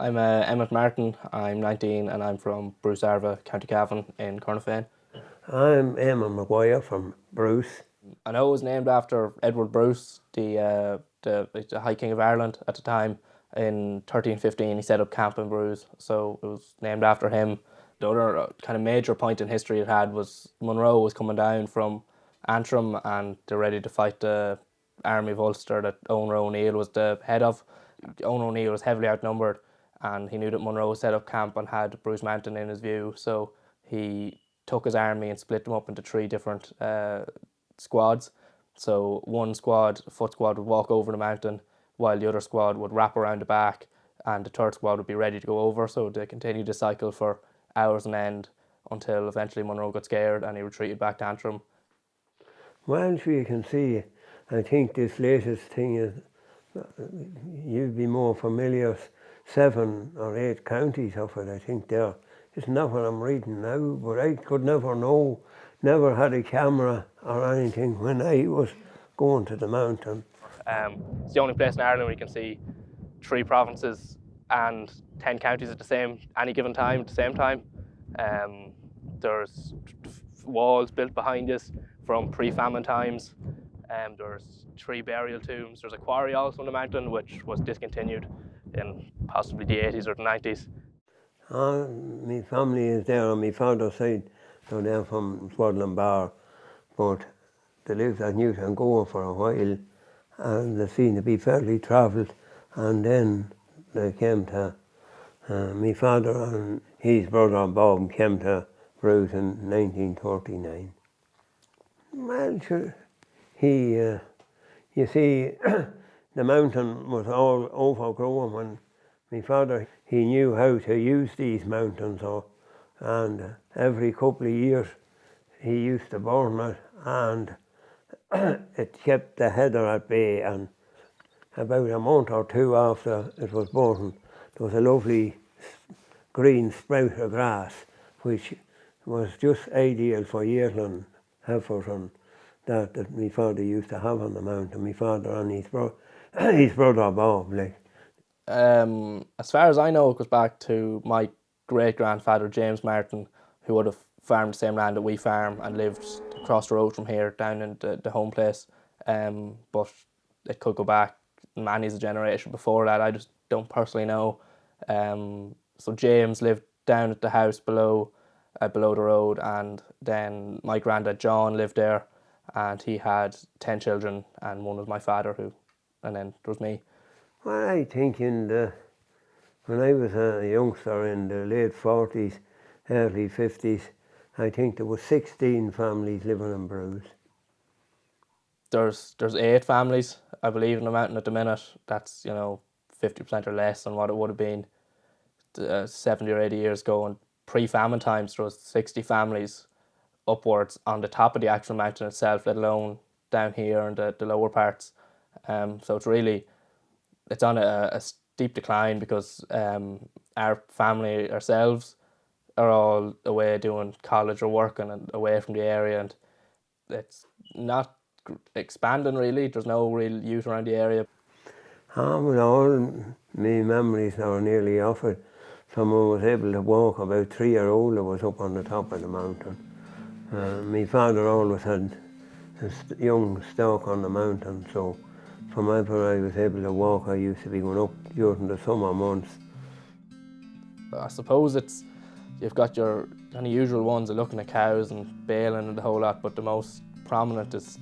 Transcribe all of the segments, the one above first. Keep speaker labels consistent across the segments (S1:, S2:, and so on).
S1: I'm Emmett Martin, I'm 19 and I'm from Bruce Arva, County Cavan in Cornafane.
S2: I'm Emma Maguire from Bruce.
S1: I know it was named after Edward Bruce, the High King of Ireland at the time. In 1315 he set up camp in Bruce, so it was named after him. The other kind of major point in history it had was Monroe was coming down from Antrim and they're ready to fight the army of Ulster that Owen O'Neill was the head of. Owen O'Neill was heavily outnumbered and he knew that Monroe set up camp and had Bruce Mountain in his view, so he took his army and split them up into three different squads. So one squad, foot squad, would walk over the mountain while the other squad would wrap around the back and the third squad would be ready to go over. So they continued the cycle for hours on end until eventually Monroe got scared and he retreated back to Antrim.
S2: Well, sure, you can see, I think this latest thing is, you'd be more familiar, 7 or 8 counties of it, I think there. Isn't that what I'm reading now? But I could never know, never had a camera or anything when I was going to the mountain.
S1: It's the only place in Ireland where you can see 3 provinces and 10 counties at any given time, at the same time. There's walls built behind us from pre-famine times. There's 3 burial tombs. There's a quarry also on the mountain which was discontinued in possibly the 80s or the 90s.
S2: My family is there on my father's side, so they're from Swadlin Bar, but they lived at Newton Gore for a while and they seemed to be fairly travelled, and then they came to, my father and his brother Bob came to Bruce in 1939. Well, sure, you see, the mountain was all overgrown when my father, he knew how to use these mountains, and every couple of years he used to burn it, and it kept the heather at bay. And about a month or 2 after it was burned, there was a lovely green sprout of grass, which was just ideal for yearling heifers and that my father used to have on the mountain. My father and his brother Bob, like.
S1: As far as I know, it goes back to my great-grandfather James Martin, who would have farmed the same land that we farm and lived across the road from here down in the home place. But it could go back many's a generation before that. I just don't personally know. So James lived down at the house below the road, and then my granddad John lived there and he had 10 children and one was my father, and then there was me.
S2: Well, I think when I was a youngster in the late 40s, early 50s, I think there was 16 families living in Bruce.
S1: There's 8 families, I believe, in the mountain at the minute. That's 50% or less than what it would have been 70 or 80 years ago. And pre-famine times, there was 60 families upwards on the top of the actual mountain itself, let alone down here in the lower parts. So it's on a steep decline because our family ourselves are all away doing college or working and away from the area, and it's not expanding really. There's no real youth around the area.
S2: With all my memories are nearly off it. Someone was able to walk, about 3-year-old that was up on the top of the mountain. My father always had a young stock on the mountain, so from whenever I was able to walk, I used to be going up during the summer months.
S1: I suppose you've got your kind of usual ones of looking at cows and baling and the whole lot, but the most prominent is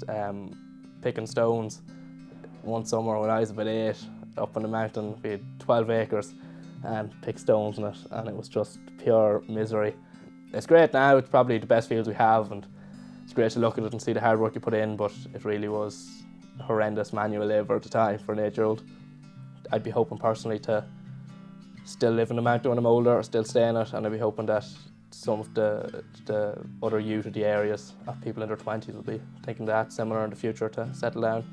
S1: picking stones. One summer when I was about 8, up on the mountain, we had 12 acres and picked stones in it, and it was just pure misery. It's great now, it's probably the best fields we have, and it's great to look at it and see the hard work you put in, but it really was horrendous manual labour at the time for an 8-year-old. I'd be hoping personally to still live in the mountain when I'm older, or still stay in it, and I'd be hoping that some of the other youth of the areas, of people in their 20s, will be thinking that similar in the future to settle down.